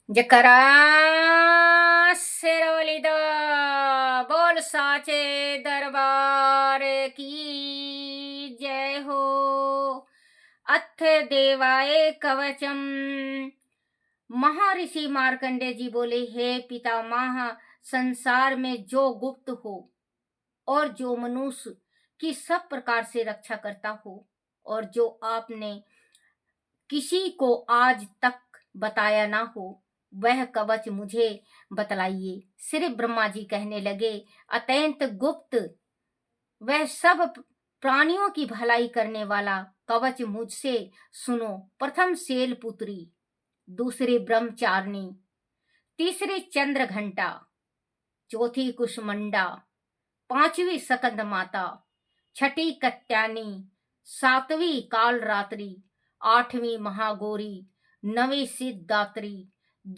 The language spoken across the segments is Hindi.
जकरा सिरवली दा बोल साचे दरबार की जय हो। अथ देवाय कवचम। महर्षि मार्कंडे जी बोले, हे पितामह, संसार में जो गुप्त हो और जो मनुष्य की सब प्रकार से रक्षा करता हो और जो आपने किसी को आज तक बताया ना हो, वह कवच मुझे बतलाइए। श्री ब्रह्मा जी कहने लगे, अत्यंत गुप्त वह सब प्राणियों की भलाई करने वाला कवच मुझसे सुनो। प्रथम शैल पुत्री, दूसरी ब्रह्मचारिणी, तीसरी चंद्र घंटा, चौथी कुष्मंडा, पांचवी सकंद माता, छठी कत्यानी, सातवीं काल रात्रि, आठवीं महागौरी, नवीं सिद्धदात्री।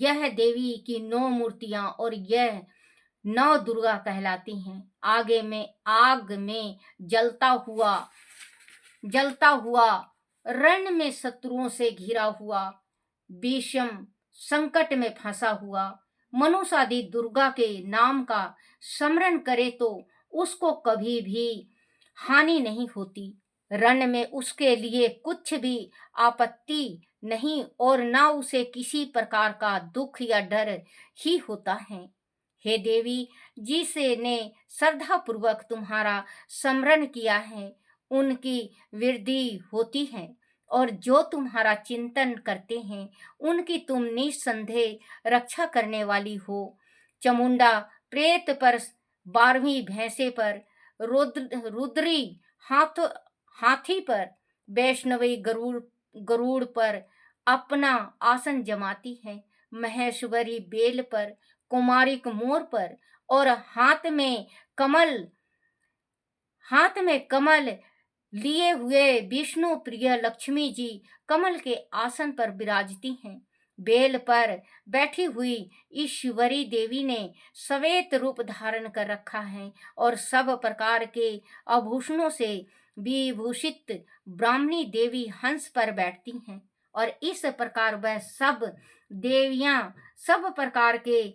यह देवी की 9 मूर्तियां और यह 9 दुर्गा कहलाती हैं। आगे में आग में जलता हुआ रण में शत्रुओं से घिरा हुआ, विषम संकट में फंसा हुआ मनुष्य आदि दुर्गा के नाम का स्मरण करे तो उसको कभी भी हानि नहीं होती। रण में उसके लिए कुछ भी आपत्ति नहीं और ना उसे किसी प्रकार का दुख या डर ही होता है। हे देवी, जिसे ने श्रद्धा पूर्वक तुम्हारा स्मरण किया है उनकी वृद्धि होती है और जो तुम्हारा चिंतन करते हैं उनकी तुम निस्संदेह रक्षा करने वाली हो। चमुंडा प्रेत पर, 12वीं भैंसे पर, रुद्री हाथी पर, वैष्णवी गरुड़ पर अपना आसन जमाती है, महेश्वरी बेल पर, कुमारिक मोर पर और हाथ में कमल लिए हुए विष्णु प्रिय लक्ष्मी जी कमल के आसन पर विराजती हैं। बेल पर बैठी हुई ईश्वरी देवी ने श्वेत रूप धारण कर रखा है और सब प्रकार के आभूषणों से विभूषित ब्राह्मणी देवी हंस पर बैठती हैं और इस प्रकार वह सब देवियां सब प्रकार के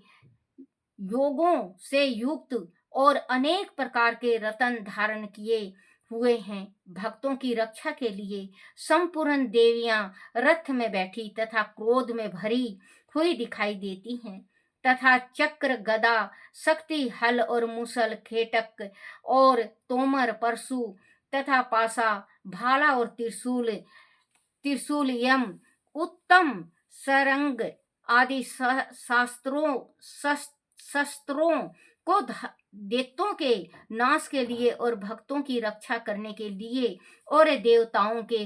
योगों से युक्त और अनेक प्रकार के रत्न धारण किए हुए हैं। भक्तों की रक्षा के लिए संपूर्ण देवियां रथ में बैठी तथा क्रोध में भरी हुई दिखाई देती हैं तथा चक्र, गदा, शक्ति, हल और मुसल, खेटक और तोमर, परशु तथा पासा, भाला और त्रिशूल यम, उत्तम सरंग आदि शस्त्रों को दैत्यों के नाश के लिए और भक्तों की रक्षा करने के लिए और देवताओं के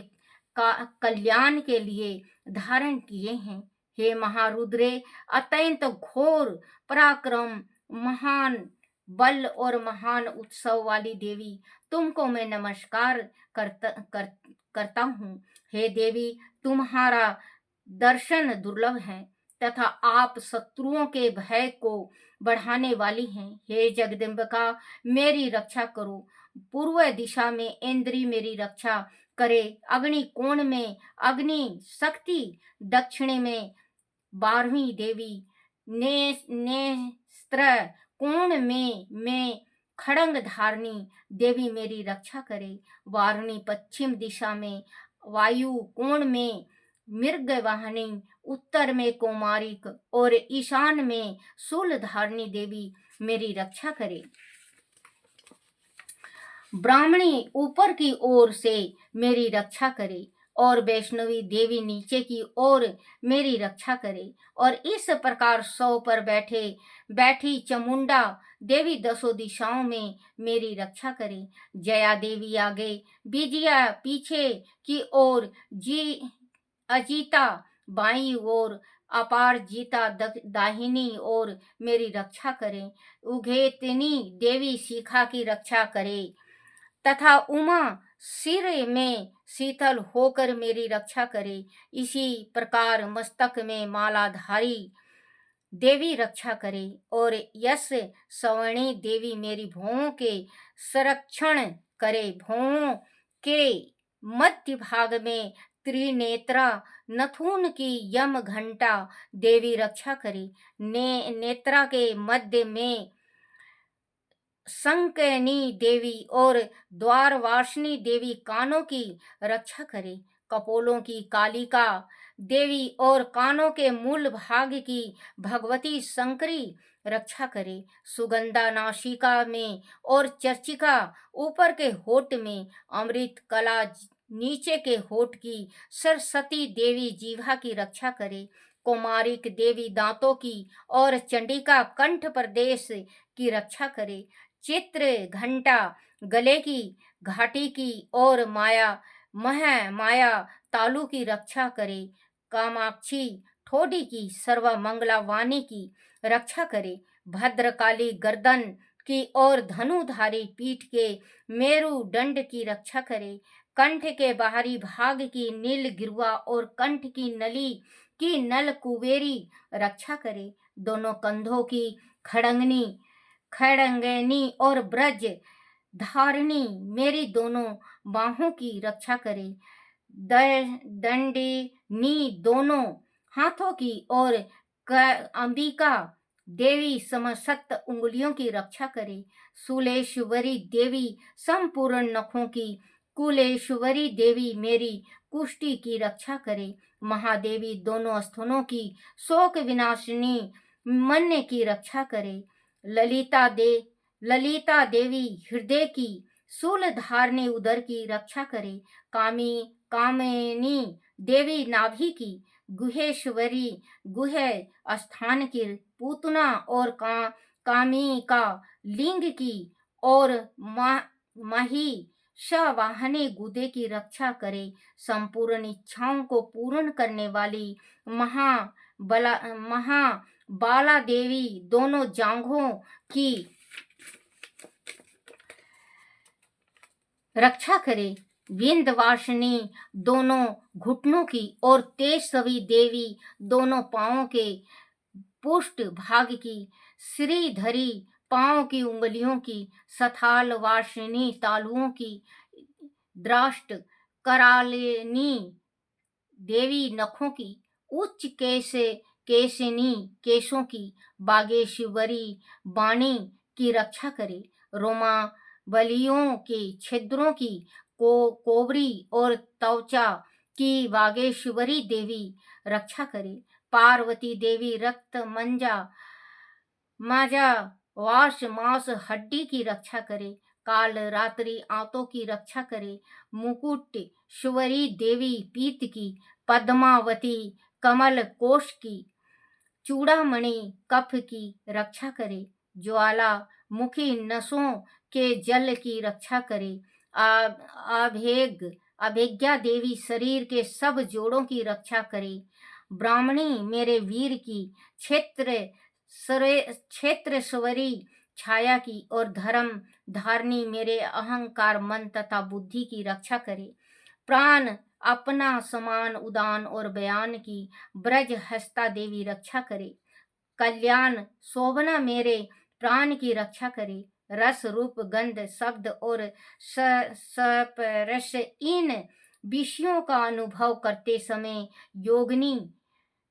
कल्याण के लिए धारण किए हैं। हे महारुद्रे, अत्यंत घोर पराक्रम, महान बल और महान उत्सव वाली देवी, तुमको मैं नमस्कार करता हूँ। हे देवी, तुम्हारा दर्शन दुर्लभ है तथा आप शत्रुओं के भय को बढ़ाने वाली हैं। हे जगदम्बिका, मेरी रक्षा करो। पूर्व दिशा में इंद्री मेरी रक्षा करे, अग्नि कोण में अग्नि शक्ति, दक्षिण में 12वीं देवी नेस्त्र कोण में मैं खड़ंग धारणी देवी मेरी रक्षा करे। वारुणी पश्चिम दिशा में वायु कोण में मृगवाहिनी, उत्तर में कोमारिक और ईशान में शूलधारिणी देवी मेरी रक्षा करे। ब्राह्मणी ऊपर की ओर से मेरी रक्षा करे और वैष्णवी देवी नीचे की ओर मेरी रक्षा करे और इस प्रकार 100 पर बैठी चमुंडा देवी 10 दिशाओं में मेरी रक्षा करे। जया देवी आगे, विजया पीछे की ओर, अजीता बाईं ओर, अपारजिता दाहिनी ओर मेरी रक्षा करे। उघेतनी देवी शिखा की रक्षा करे तथा उमा सिर में शीतल होकर मेरी रक्षा करे। इसी प्रकार मस्तक में मालाधारी देवी रक्षा करे और यश सवर्णी देवी मेरी भौं के संरक्षण करे। भौं के मध्य भाग में त्रिनेत्रा नथुन की यम घंटा देवी रक्षा करे। नेत्रा के मध्य में संकैनी देवी और द्वारवासिनी देवी कानों की रक्षा करे। कपोलों की कालिका देवी और कानों के मूल भाग की भगवती शंकरी रक्षा करे। सुगंधा नासिका में और चर्चिका ऊपर के होठ में, अमृत कला नीचे के होठ की सरस्वती देवी जीवा की रक्षा करे। कुमारिक देवी दांतों की और चंडिका कंठ प्रदेश की रक्षा करे। चित्र घंटा गले की घाटी की और माया तालु की रक्षा करे। कामाक्षी ठोडी की सर्व मंगला वाणी की रक्षा करे। भद्रकाली गर्दन की और धनुधारी पीठ के मेरुदंड की रक्षा करे। कंठ के बाहरी भाग की नील गिरुआ और कंठ की नली की नल कुबेरी रक्षा करे। दोनों कंधों की खड़ंगनी खड़ंगैनी और ब्रज धारिणी मेरी दोनों बाहों की रक्षा करे। दंडिनी दोनों हाथों की और अंबिका देवी समस्त उंगलियों की रक्षा करे। शूलेश्वरी देवी संपूर्ण नखों की, कुलेश्वरी देवी मेरी कुष्ठी की रक्षा करे। महादेवी दोनों स्तनों की, शोक विनाशिनी मन की रक्षा करे। ललिता देवी हृदय की, शूल धारणी उदर की रक्षा करे। कामिनी देवी नाभि की, गुहेश्वरी गुह स्थान की, पूतना और कामिका लिंग की और महिषवाहनी गुदे की रक्षा करे। संपूर्ण इच्छाओं को पूर्ण करने वाली महाबाला देवी दोनों जांघों की रक्षा करे। विंध्यवासिनी दोनों घुटनों की और तेजस्वी देवी दोनों पांवों के पुष्ट भाग की, श्रीधरी पांव की उंगलियों की, सथाल वासिनी तालुओं की, द्राष्ट करालिनी देवी नखों की, उच्च केशिनी केशों की, बागेश्वरी वाणी की रक्षा करे। रोमा बलियों के छिद्रों की, कोबरी और त्वचा की बागेश्वरी देवी रक्षा करे। पार्वती देवी रक्त माजा वास मांस हड्डी की रक्षा करे। काल रात्रि आंतों की रक्षा करे। मुकुटेश्वरी देवी पीत की, पद्मावती कमल कोश की, चूड़ामणि कफ की रक्षा करे। ज्वाला मुखी नसों के जल की रक्षा करे। अभिज्ञा देवी शरीर के सब जोड़ों की रक्षा करे। ब्राह्मणी मेरे वीर की, क्षेत्रश्वरी छाया की और धर्म धारणी मेरे अहंकार मन तथा बुद्धि की रक्षा करे। प्राण अपना समान उदान और बयान की, ब्रज हस्ता देवी रक्षा करे। कल्याण शोभना मेरे प्राण की रक्षा करे। रस रूप गंध शब्द और स्पर्श इन विषयों का अनुभव करते समय योगिनी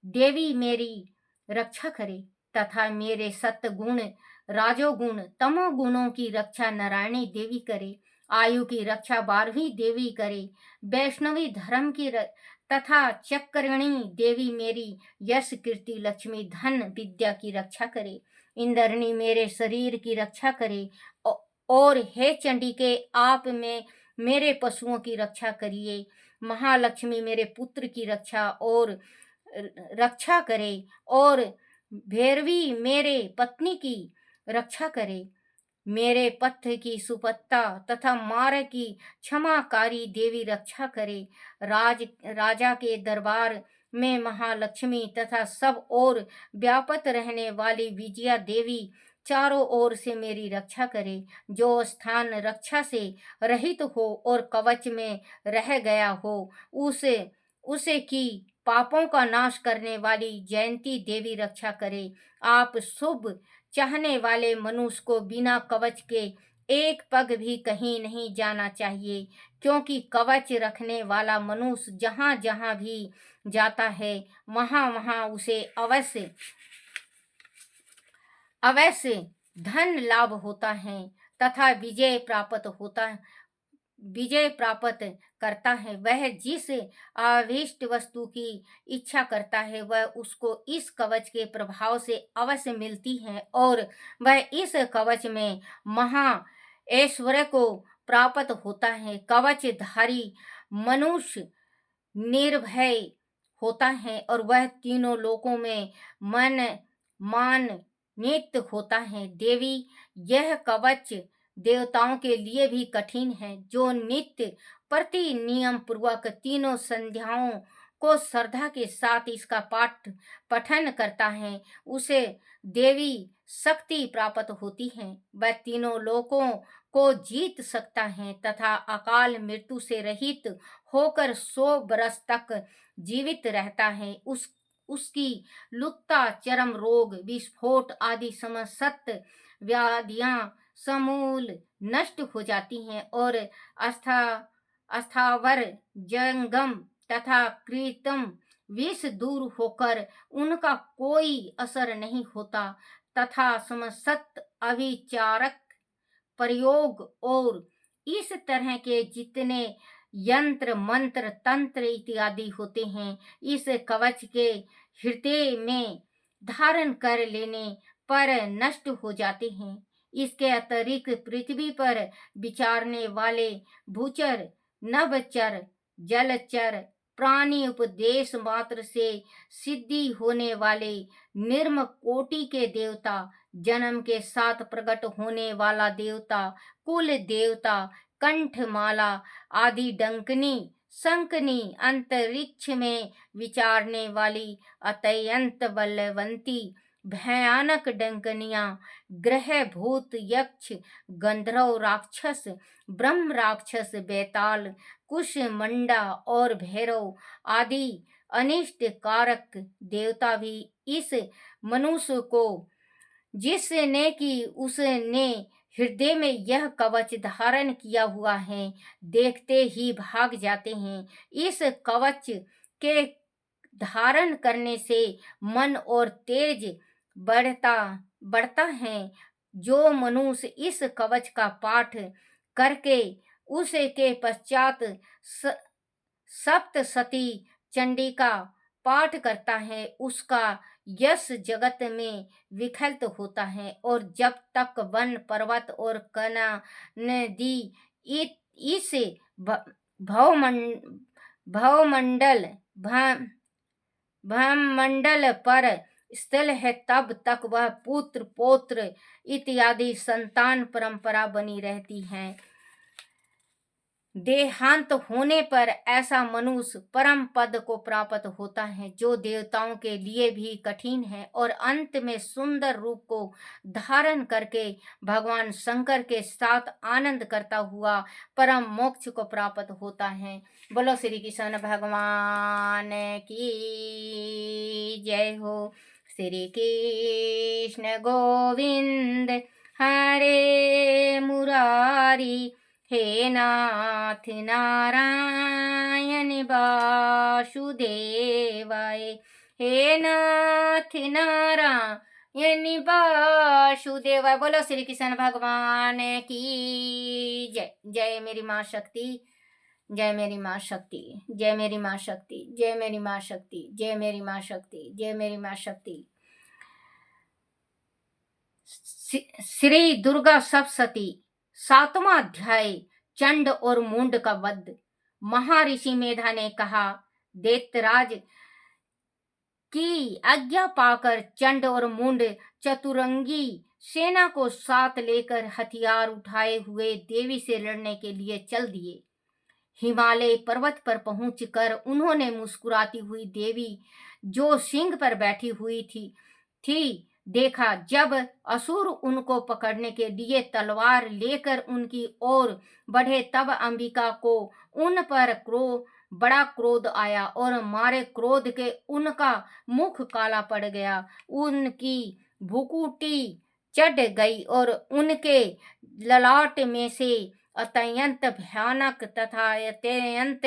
देवी मेरी रक्षा करे तथा मेरे सत्गुण राजोगुण तमोगुणों की रक्षा नारायणी देवी करे। आयु की रक्षा 12वीं देवी करे। वैष्णवी धर्म की तथा चक्रणी देवी मेरी यश कीर्ति लक्ष्मी धन विद्या की रक्षा करे। इंद्रणी मेरे शरीर की रक्षा करे। और हे चंडिके आप में मेरे पशुओं की रक्षा करिए। महालक्ष्मी मेरे पुत्र की रक्षा करे और भैरवी मेरे पत्नी की रक्षा करे। मेरे पथ की सुपत्ता तथा मार की क्षमाकारी देवी रक्षा करे। राजा के दरबार में महालक्ष्मी तथा सब ओर व्यापत रहने वाली विजया देवी चारों ओर से मेरी रक्षा करे। जो स्थान रक्षा से रहित हो और कवच में रह गया हो उसे की पापों का नाश करने वाली जयंती देवी रक्षा करे। आप शुभ चाहने वाले मनुष्य को बिना कवच के एक पग भी कहीं नहीं जाना चाहिए, क्योंकि कवच रखने वाला मनुष्य जहाँ जहाँ भी जाता है वहाँ वहाँ उसे अवश्य अवश्य धन लाभ होता है तथा विजय प्राप्त करता है। वह जिस अभीष्ट वस्तु की इच्छा करता है वह उसको इस कवच के प्रभाव से अवश्य मिलती है और वह इस कवच में महा ऐश्वर्य को प्राप्त होता है। कवचधारी मनुष्य निर्भय होता है और वह तीनों लोकों में मन मान नित्य होता है। देवी, यह कवच देवताओं के लिए भी कठिन है। जो नित्य प्रति नियम पूर्वक तीनों संध्याओं को श्रद्धा के साथ इसका पाठ पठन करता है उसे देवी शक्ति प्राप्त होती है। वह तीनों लोकों को जीत सकता है तथा अकाल मृत्यु से रहित होकर 100 वर्ष तक जीवित रहता है। उसकी लुप्ता चरम रोग विस्फोट आदि समस्त व्याधियां समूल नष्ट हो जाती हैं और अस्थावर जंगम तथा कृतम विष दूर होकर उनका कोई असर नहीं होता तथा समस्त अभिचारक प्रयोग और इस तरह के जितने यंत्र मंत्र तंत्र इत्यादि होते हैं इस कवच के हृदय में धारण कर लेने पर नष्ट हो जाते हैं। इसके अतिरिक्त पृथ्वी पर विचारने वाले भूचर नभचर जलचर प्राणी उपदेश मात्र से सिद्धि होने वाले निर्म कोटि के देवता जन्म के साथ प्रकट होने वाला देवता कुल देवता कंठमाला आदि डंकनी शंकनी अंतरिक्ष में विचारने वाली अत्यंत बलवंती भयानक डंकनियां ग्रह भूत यक्ष गंधर्व राक्षस ब्रह्म राक्षस बेताल कुश मंडा और भैरव आदि अनिष्ट कारक देवता भी इस मनुष्य को जिसने कि उसने हृदय में यह कवच धारण किया हुआ है देखते ही भाग जाते हैं। इस कवच के धारण करने से मन और तेज बढ़ता है। जो मनुष्य इस कवच का पाठ करके उसके पश्चात सप्तशती चंडी का पाठ करता है उसका यश जगत में विखलित होता है और जब तक वन पर्वत और कना नदी इस भवमंडल पर स्थल है तब तक वह पुत्र पौत्र इत्यादि संतान परंपरा बनी रहती है। देहांत होने पर ऐसा मनुष्य परम पद को प्राप्त होता है जो देवताओं के लिए भी कठिन है और अंत में सुंदर रूप को धारण करके भगवान शंकर के साथ आनंद करता हुआ परम मोक्ष को प्राप्त होता है। बोलो श्री कृष्ण भगवान की जय हो। श्री कृष्ण गोविंद हरे मुरारी हे नाथ नारायण वासुदेवाय हे नाथ नारायण वासुदेवाय। बोलो श्री कृष्ण भगवान की जय। जय मेरी माँ शक्ति, जय मेरी माँ शक्ति, जय मेरी माँ शक्ति, जय मेरी माँ शक्ति, जय मेरी माँ शक्ति, जय मेरी माँ शक्ति। श्री दुर्गा सप्तशती 7वां अध्याय चंड और मूंड का वध। महर्षि मेधा ने कहा, दैत्यराज की आज्ञा पाकर चंड और मूंड चतुरंगी सेना को साथ लेकर हथियार उठाए हुए देवी से लड़ने के लिए चल दिए। हिमालय पर्वत पर पहुंचकर उन्होंने मुस्कुराती हुई देवी जो सिंह पर बैठी हुई थी देखा। जब असुर उनको पकड़ने के लिए तलवार लेकर उनकी ओर बढ़े तब अंबिका को उन पर बड़ा क्रोध आया और मारे क्रोध के उनका मुख काला पड़ गया, उनकी भुकुटी चढ़ गई और उनके ललाट में से अत्यंत भयानक तथा अत्यंत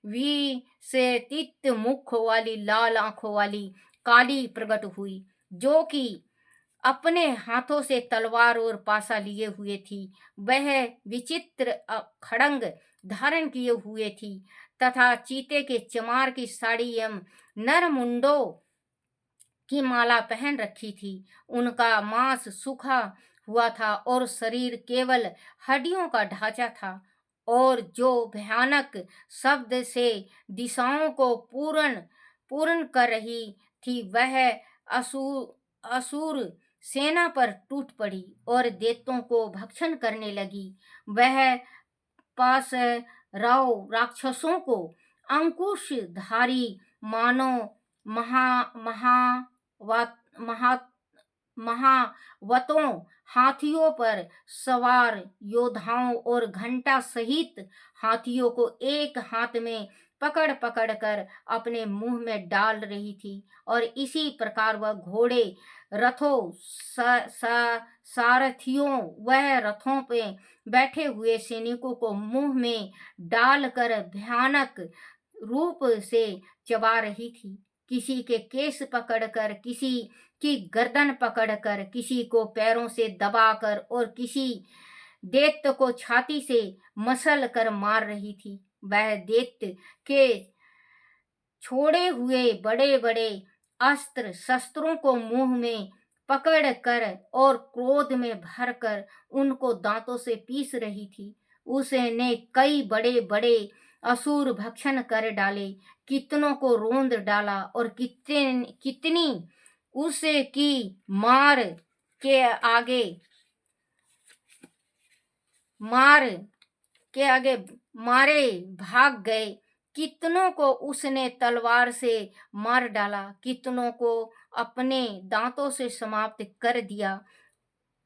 विषैतित मुख वाली लाल आंखों वाली काली प्रकट हुई, जो कि अपने हाथों से तलवार और पासा लिए हुए थी। वह विचित्र खड़ंग धारण किए हुए थी तथा चीते के चमार की साड़ी एवं नरमुंडों की माला पहन रखी थी। उनका मांस सूखा हुआ था और शरीर केवल हड्डियों का ढांचा था, और जो भयानक शब्द से दिशाओं को पूर्ण पूर्ण कर रही थी, वह असुर असुर सेना पर टूट पड़ी और दैत्यों को भक्षण करने लगी। वह पास राव राक्षसों को अंकुशधारी मानो महा महावत महा महावतों हाथियों पर सवार योद्धाओं और घंटा सहित हाथियों को एक हाथ में पकड़ पकड़ कर अपने मुंह में डाल रही थी, और इसी प्रकार वह घोड़े रथों सारथियों वह रथों पे बैठे हुए सैनिकों को मुंह में डालकर भयानक रूप से चबा रही थी। किसी के केस पकड़कर, किसी की गर्दन पकड़कर, किसी को पैरों से दबाकर और किसी दैत्य को छाती से मसल कर मार रही थी। वह दैत्य के छोड़े हुए बड़े बड़े अस्त्र शस्त्रों को मुंह में पकड़ कर और क्रोध में भरकर उनको दांतों से पीस रही थी। उसने कई बड़े बड़े असुर भक्षण कर डाले, कितनों को रोंद डाला, और कितनी उसकी मार के आगे मार के आगे मारे भाग गए। कितनों को उसने तलवार से मार डाला, कितनों को अपने दांतों से समाप्त कर दिया,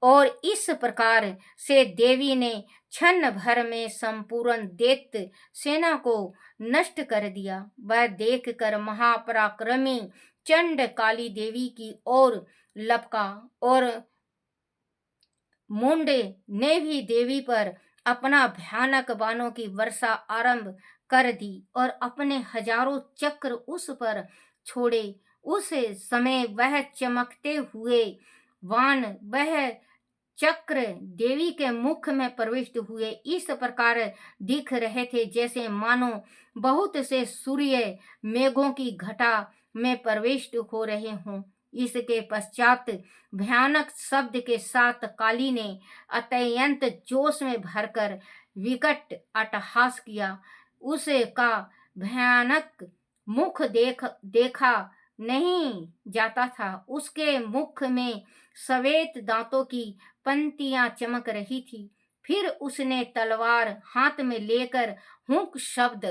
और इस प्रकार से देवी ने क्षण भर में संपूर्ण दैत्य सेना को नष्ट कर दिया। वह देखकर महापराक्रमी चंड काली देवी की ओर लपका, और मुंडे ने भी देवी पर अपना भयानक बाणों की वर्षा आरंभ कर दी और अपने हजारों चक्र उस पर छोड़े। उस समय वह चमकते हुए बाण वह चक्र देवी के मुख में प्रविष्ट हुए इस प्रकार दिख रहे थे, जैसे मानो बहुत से सूर्य मेघों की घटा में प्रविष्ट हो रहे हों। इसके पश्चात भयानक शब्द के साथ काली ने अत्यंत जोश में भरकर विकट अट्टहास किया। उसका भयानक मुख देखा नहीं जाता था। उसके मुख में श्वेत दांतों की पंक्तियां चमक रही थी। फिर उसने तलवार हाथ में लेकर हुंक शब्द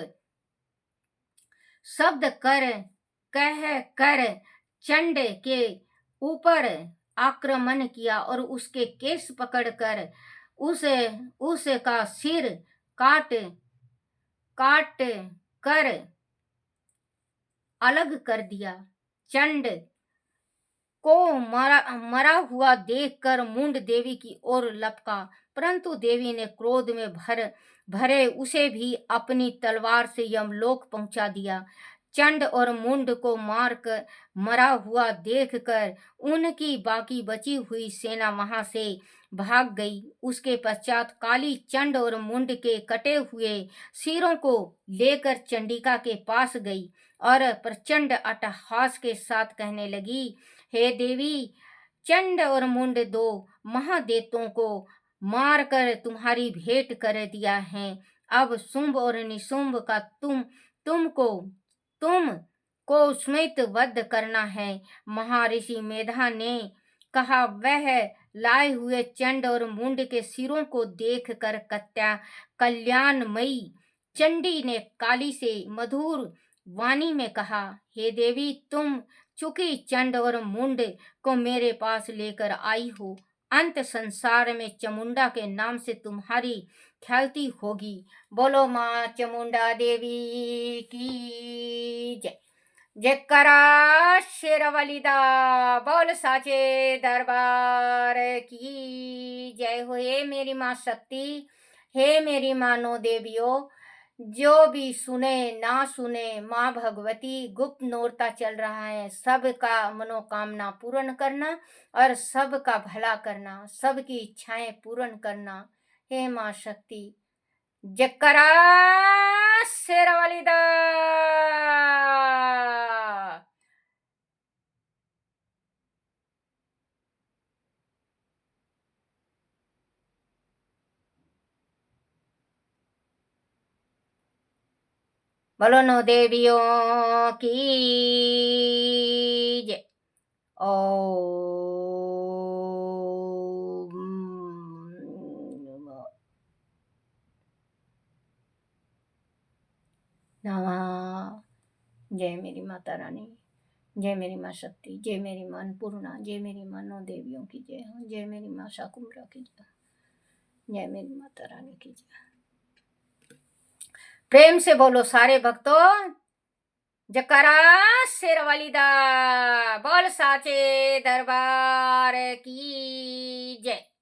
कर कह कर चंड के ऊपर आक्रमण किया और उसके केस पकड़कर उसका सिर काट काट कर अलग कर दिया। चंड को मरा हुआ देखकर मुंड देवी की ओर लपका, परंतु देवी ने क्रोध में भरे उसे भी अपनी तलवार से यमलोक पहुंचा दिया। चंड और मुंड को मारकर मरा हुआ देखकर उनकी बाकी बची हुई सेना वहां से भाग गई। उसके पश्चात काली चंड और मुंड के कटे हुए सिरों को लेकर चंडिका के पास गई और प्रचंड अट्टहास के साथ कहने लगी, हे देवी, चंड और मुंड दो महादेवों को मारकर तुम्हारी भेंट कर दिया है। अब शुंभ और निशुंभ का तुम को समेत वध करना है। महर्षि मेधा ने कहा। वह लाए हुए चंड और मुंड के सिरों को देखकर कल्याणमयी चंडी ने काली से मधुर वाणी में कहा, हे देवी, तुम चूंकि चंड और मुंड को मेरे पास लेकर आई हो, अंत संसार में चामुंडा के नाम से तुम्हारी ख्याति होगी। बोलो माँ चामुंडा देवी की जय। जयकारा शेरवाली दा बोल साचे दरबार की जय हो। हे मेरी माँ शक्ति, हे मेरी मानो देवियों, जो भी सुने ना सुने, माँ भगवती गुप्त नोरता चल रहा है, सबका मनोकामना पूर्ण करना और सबका भला करना, सबकी इच्छाएं पूर्ण करना। हे माँ शक्ति, जकरा शेरावाली दा। बोलो नो देवियों की जय। ओम नमः। जय मेरी माता रानी, जय मेरी माँ शक्ति, जय मेरी माँ अन्नपूर्णा, जय मेरी माँ नौ देवियों की जय हो, जय मेरी माँ शाकुंभला की जय, जय मेरी माता रानी की जय। प्रेम से बोलो सारे भक्तों, जकरा शेरवाली दा। बोल साचे दरबार की जय।